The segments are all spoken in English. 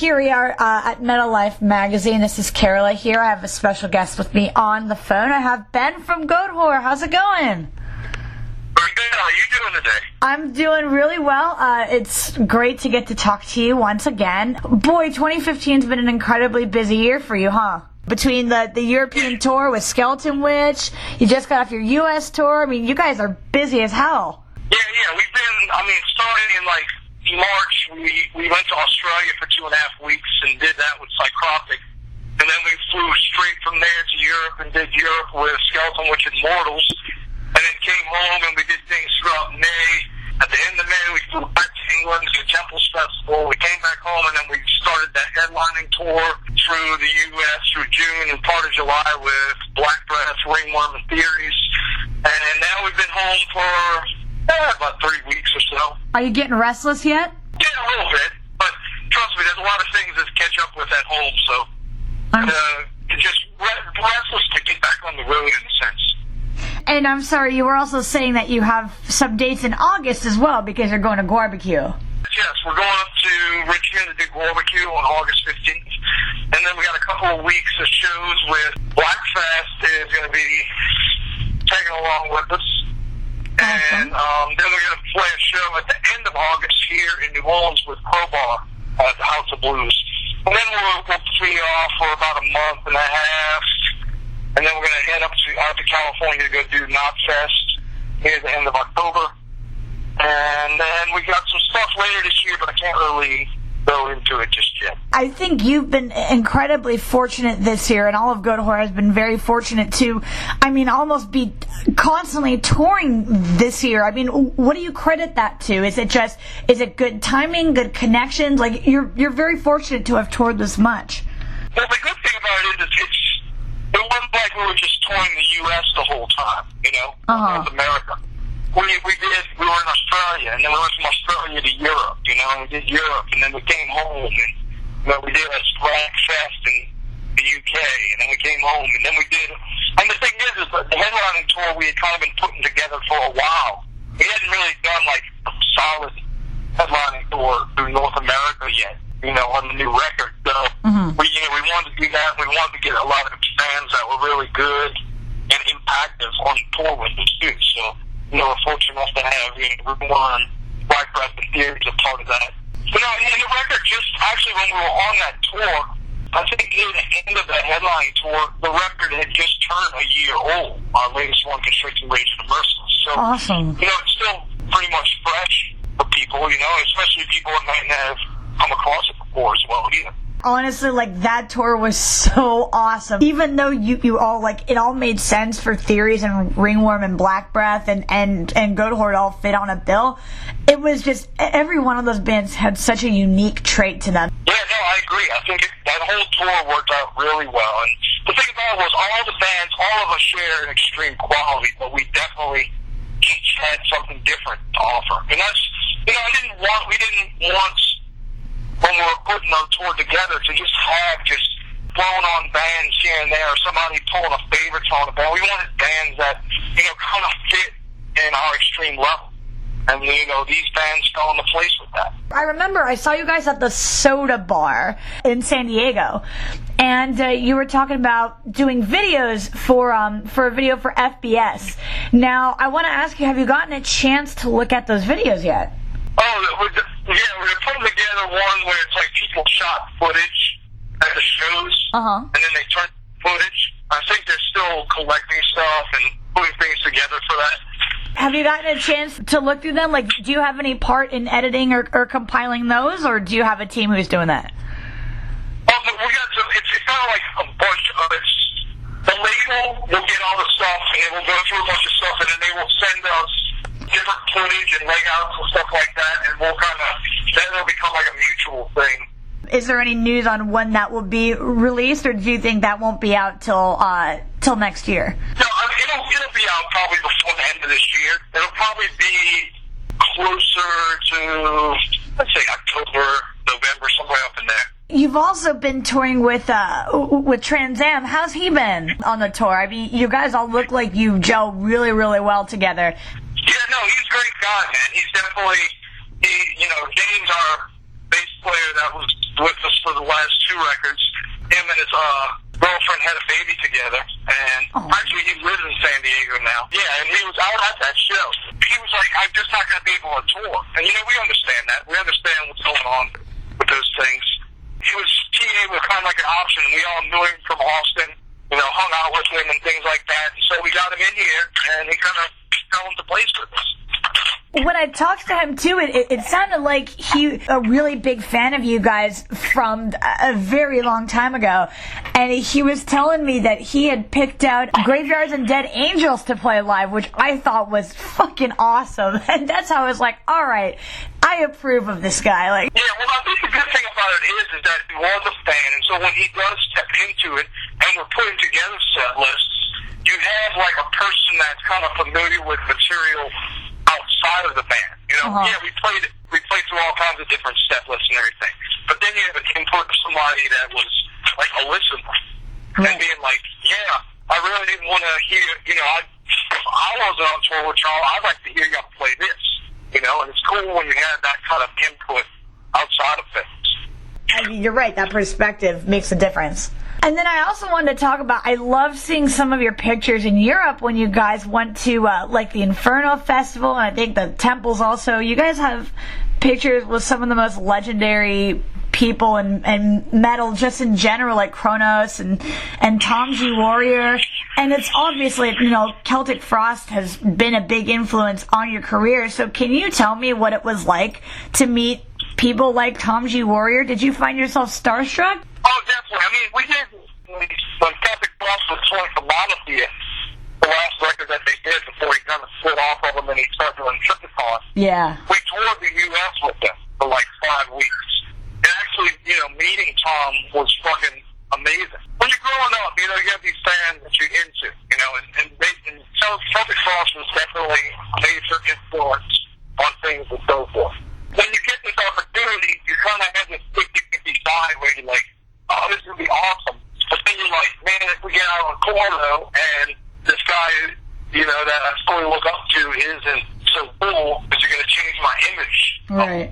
Here we are at Metal Life magazine. This is Karila here. I have a special guest with me on the phone. I have Ben from Goatwhore. How's it going? Very good. How are you doing today? I'm doing really well. It's great to get to talk to you once again. Boy, 2015's been an incredibly busy year for you, huh? Between the European tour with Skeleton Witch, you just got off your U.S. tour. I mean, you guys are busy as hell. Yeah. We've been, starting in March, we went to Australia for 2.5 weeks and did that with Psychropic. And then we flew straight from there to Europe and did Europe with Skeleton Witch and Mortals. And then came home and we did things throughout May. At the end of May, we flew back to England to the Temples Festival. We came back home and then we started that headlining tour through the U.S. through June and part of July with Black Breath, Ringworm, and Theories. And now we've been home for about 3 weeks or so. Are you getting restless yet? Yeah, a little bit. But trust me, there's a lot of things to catch up with at home. So just restless to get back on the road in a sense. And I'm sorry, you were also saying that you have some dates in August as well because you're going to Barbecue. Yes, we're going up to Richmond to do Barbecue on August 15th. And then we got a couple of weeks of shows with Blackfest is going to be tagging along with us. And then we're going to play a show at the end of August here in New Orleans with Crowbar at the House of Blues. And then we'll be off for about a month and a half. And then we're going to head out to California to go do Knotfest near the end of October. And then we got some stuff later this year, but I can't really go into it just yet. I think you've been incredibly fortunate this year, and all of Goatwhore has been very fortunate to, almost be constantly touring this year. What do you credit that to? Is it good timing, good connections? You're very fortunate to have toured this much. Well, the good thing about it is it wasn't like we were just touring the U.S. the whole time, North America. We were in Australia, and then we went from Australia to Europe, and we did Europe, and then we came home, and we did a Blackfest in the UK, and then we came home, and then we did, and the thing is the headlining tour we had kind of been putting together for a while. We hadn't really done a solid headlining tour through North America yet, on the new record, so we wanted to do that. We wanted to get a lot of fans that were really good and impactful on tour with us too, so we're fortunate enough to have Ringworm, Black Breath, and Theories a part of that. But no, in the record, just actually when we were on that tour, I think near the end of that headline tour, the record had just turned a year old. Our latest one, Constricting Rage and Merciless. So, awesome. It's still pretty much fresh for people, especially people that might have come across it before as well, Honestly, that tour was so awesome. Even though you all, it all made sense for Theories and Ringworm and Black Breath and Goatwhore all fit on a bill, it was just, every one of those bands had such a unique trait to them. Yeah, no, I agree. I think that whole tour worked out really well. And the thing about it was all the bands, all of us shared an extreme quality, but we definitely each had something different to offer. And that's, we didn't want when we were putting our tour together to just have blown on bands here and there, or somebody pulling a favorite on a band. We wanted bands that, kind of fit in our extreme level. And, these bands fell into place with that. I remember I saw you guys at the Soda Bar in San Diego, and you were talking about doing videos for a video for FBS. Now, I want to ask you, have you gotten a chance to look at those videos yet? Oh, we're putting together one where it's people shot footage at the shows, and then they turn footage. I think they're still collecting stuff and putting things together for that. Have you gotten a chance to look through them? Do you have any part in editing or compiling those, or do you have a team who's doing that? It's kind of like a bunch of it. The label will get all the stuff, and they will go through a bunch of stuff, and then they will send us different footage and layouts and stuff like that, and we'll then it'll become a mutual thing. Is there any news on when that will be released, or do you think that won't be out till next year? No, it'll be out probably before the end of this year. It'll probably be closer to, let's say, October, November, somewhere up in there. You've also been touring with Trans Am. How's he been on the tour? You guys all look like you gel really, really well together. Yeah, no, he's a great guy, man. He's definitely, James, our bass player that was with us for the 2 records. Him and his girlfriend had a baby together, and actually he lives in San Diego now. Yeah, and he was out at that show. He was like, I'm just not going to be able to tour. And, you know, we understand that. We understand what's going on with those things. TA was kind of like an option. We all knew him from Austin, you know, hung out with him and things like that. And so we got him in here, and he kind of fell into place with us. When I talked to him, too, it sounded like he a really big fan of you guys from a very long time ago. And he was telling me that he had picked out Graveyards and Dead Angels to play live, which I thought was fucking awesome. And that's how I was like, all right, I approve of this guy. Like, yeah, well, I think the good thing about it is that he was a fan. And so when he does step into it and we're putting together set lists, you have like a person that's kind of familiar with material outside of the band, you know. Yeah, we played through all kinds of different set lists and everything. But then you have an input of somebody that was like a listener and being like, yeah, I really didn't want to hear, you know, if I wasn't on tour with y'all, I'd like to hear y'all play this, you know. And it's cool when you have that kind of input outside of things. I mean, you're right. That perspective makes a difference. And then I also wanted to talk about, I love seeing some of your pictures in Europe when you guys went to, like, the Inferno Festival, and I think the Temples also. You guys have pictures with some of the most legendary people and metal just in general, like Kronos and Tom G. Warrior. And it's obviously, you know, Celtic Frost has been a big influence on your career. So can you tell me what it was like to meet people like Tom G. Warrior? Did you find yourself starstruck? Oh, definitely. I mean, we did, when Celtic Frost was touring for Monothere, the last record that they did before he kind of split off of them and he started doing Triptychon. Yeah. We toured the U.S. with them for like 5 weeks. And actually, you know, meeting Tom was fucking amazing. When you're growing up, you know, you have these fans that you're into, you know, and Celtic Frost was definitely a major influence on things and so forth. When you get this opportunity, you kind of have this 50-50 side where you're like, oh, this is going to be awesome. But then you're like, man, if we get out on tour, though, and this guy, you know, that I fully look up to isn't so cool, is it going to change my image? Right.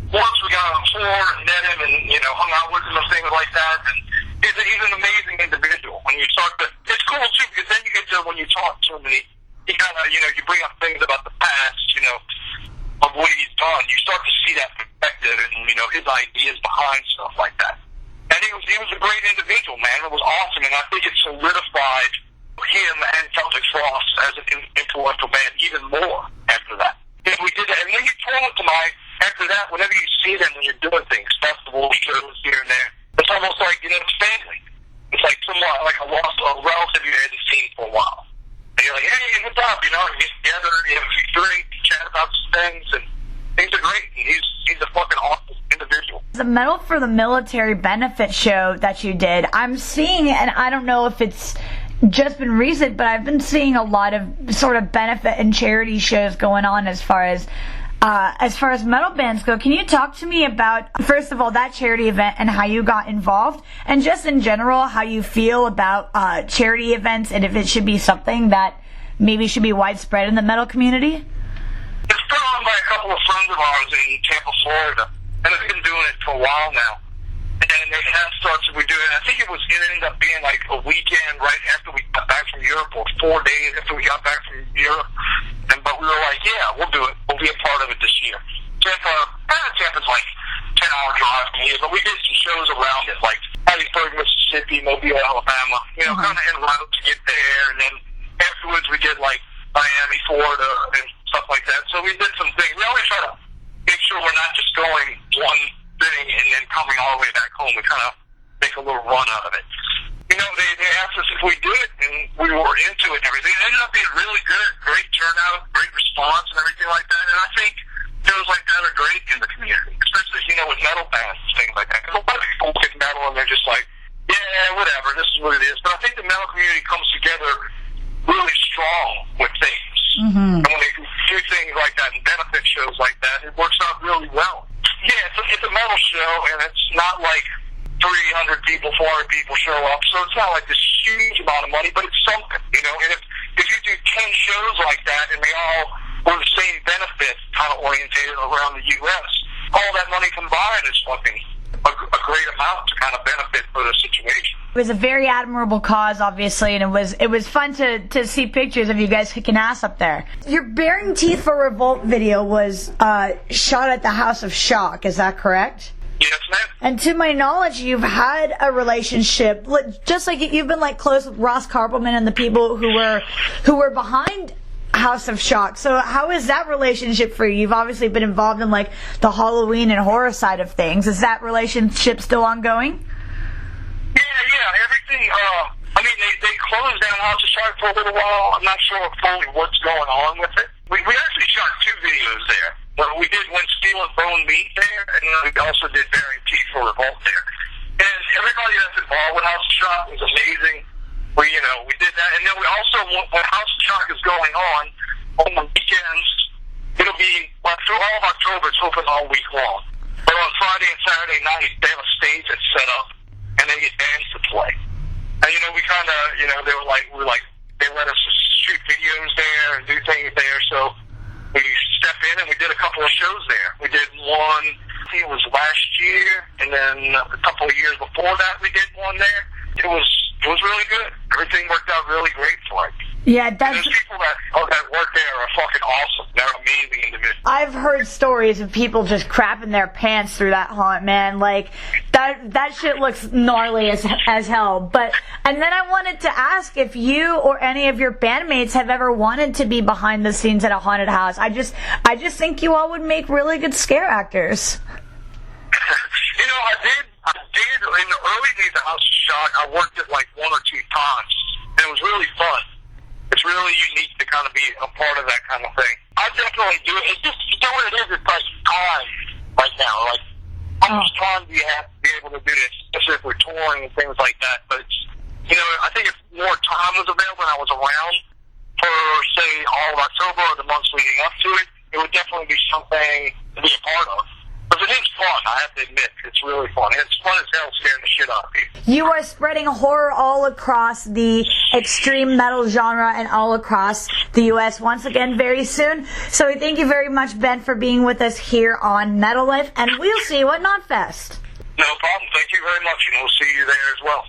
Once we got on tour and met him and, you know, hung out with him and things like that, and he's an amazing individual. When you start to, it's cool, too, because then you get to, when you talk to him, and he kind of, you know, you bring up things about the past, you know, of what he's done, you start to see that perspective and, you know, his ideas behind stuff like that. And he was a great individual, man. It was awesome, and I think it solidified him and Celtic Frost as an influential band even more after that. And we did that. And when you tour with them, after that, whenever you see them when you're doing things, festivals, shows here and there, it's almost like, you know, it's family. It's like someone, like a relative you hadn't seen for a while. And you're like, hey, what's up? You know, you get together, you have a few drinks, you chat about some things, and things are great. And he's a fucking awesome individual. The Metal for the Military benefit show that you did, I'm seeing, and I don't know if it's just been recent, but I've been seeing a lot of sort of benefit and charity shows going on as far as metal bands go. Can you talk to me about, first of all, that charity event and how you got involved, and just in general how you feel about charity events and if it should be something that maybe should be widespread in the metal community? It's put on by a couple of friends of ours in Tampa, Florida, and they've been doing it for a while now. And they have started to do it. I think it ended up being like a weekend right after we got back from Europe, or 4 days after we got back from Europe. But we were like, yeah, we'll do it. We'll be a part of it this year. Tampa's like 10-hour drive from here, but we did some shows around it, like Hattiesburg, Mississippi, Mobile, Alabama, you know, kind of en route to get there. And then afterwards we did like Miami, Florida, and stuff like that. So we did some things. We always try to make sure we're not just going one thing and then coming all the way back home. We kind of make a little run out of it. You know, they asked us if we do it, and we were into it and everything. It ended up being really good, great turnout, great response, and everything like that. And I think shows like that are great in the community, especially, you know, with metal bands and things like that. Because a lot of people look at metal and they're just like, yeah, whatever, this is what it is. But I think the metal community comes together really strong with things. Mm-hmm. And when they do things like that and benefit shows like that, it works out really well. Yeah, it's a metal show, and it's not like 300 people, 400 people show up, so it's not like this huge amount of money, but it's something, you know. And if you do 10 shows like that, and they all were the same benefit, kind of oriented around the U.S., all that money combined is fucking a great amount to kind of benefit for the situation. It was a very admirable cause, obviously, and it was fun to see pictures of you guys kicking ass up there. Your Baring Teeth for Revolt video was shot at the House of Shock, is that correct? Yes, ma'am. And to my knowledge, you've had a relationship, just like you've been like close with Ross Carpelman and the people who were behind House of Shock. So how is that relationship for you? You've obviously been involved in like the Halloween and horror side of things. Is that relationship still ongoing? Yeah, everything. I mean, they closed down House of Shock for a little while. I'm not sure fully what's going on with it. We actually shot 2 videos there. We did When Steel and Bone Meet there, and then we also did Baring Teeth for Revolt there. And everybody that's involved with House of Shock was amazing. We did that, and then we also, when House of Shock is going on the weekends, it'll be through all of October. It's open all week long. But on Friday and Saturday night, they have a stage that's set up, and they get bands to play. And we kind of, they they let us shoot videos there and do things there. So we stepped in and we did a couple of shows there. We did one, I think it was last year, and then a couple of years before that we did one there. It was really good. Everything worked out really great for it. Yeah, there's people that work there are fucking awesome. They're amazing individuals. I've heard stories of people just crapping their pants through that haunt, man. Like that shit looks gnarly as hell. And then I wanted to ask if you or any of your bandmates have ever wanted to be behind the scenes at a haunted house. I just think you all would make really good scare actors. I did in the early days of House of Shock. I worked it like 1 or 2 times, and it was really fun. It's really unique to kind of be a part of that kind of thing. I definitely do it. It's just, what it is, it's like time right now. Like, how much time do you have to be able to do this, especially if we're touring and things like that. But, I think if more time was available and I was around for, say, all of October or the months leading up to it, it would definitely be something to be a part of. Because it is fun, I have to admit. It's really fun. It's fun as hell scaring the shit out of people. You are spreading horror all across the extreme metal genre and all across the U.S. once again very soon. So thank you very much, Ben, for being with us here on Metal Life, and we'll see you at Knotfest. No problem. Thank you very much, and we'll see you there as well.